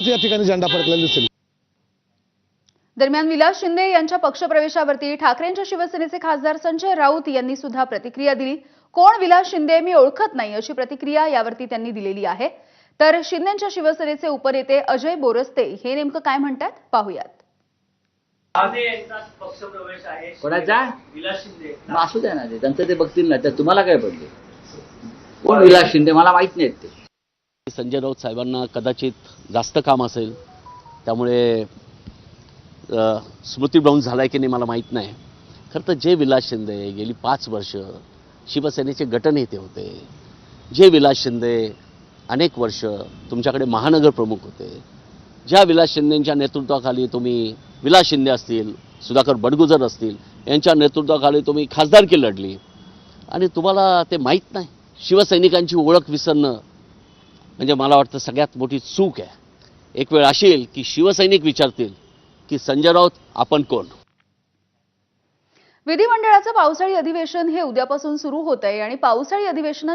या ठिकाणी झेंडा फडकलेला दिसेल। दरम्यान विलास शिंदे यांच्या पक्षप्रवेशावरती ठाकरेंच्या शिवसेनेचे खासदार संजय राऊत यांनी सुद्धा प्रतिक्रिया दिली। कोण विलास शिंदे मी ओळखत नाही अशी प्रतिक्रिया यावरती त्यांनी दिलेली आहे। तर शिंदेच्या शिवसेनेचे उपनेते अजय बोरस्ते हे नेमकं काय म्हणतात पाहूयात। कोणाचा विलास शिंदे असू द्या ना, ते त्यांचं ते बघतील ना, तर तुम्हाला काय पडले कोण विलास शिंदे मला माहित नाहीत ते। संजय राऊत साहेबांना कदाचित जास्त काम असेल, त्यामुळे स्मृतिभ्रंश झालाय की नाही मला माहीत नाही। खरं तर जे विलास शिंदे गेली 5 वर्ष शिवसेनेचे गटनेते होते, जे विलास शिंदे अनेक वर्ष तुमच्याकडे महानगर प्रमुख होते, ज्या विलास शिंदेंच्या नेतृत्वाखाली तुम्ही विलास शिंदे असतील, सुधाकर बडगुजर असतील यांच्या नेतृत्वाखाली तुम्ही खासदारकी लढली आणि तुम्हाला ते माहीत नाही। शिवसैनिकांची ओळख विसरणं म्हणजे मला वाटतं सगळ्यात मोठी चूक आहे। एक वेळ अशी येईल की शिवसैनिक विचारतील की संजय राऊत आपण कोण। विधिमंडळाचं पावसाळी अधिवेशन हे उद्यापासून सुरू होत आहे आणि पावसाळी अधिवेशनात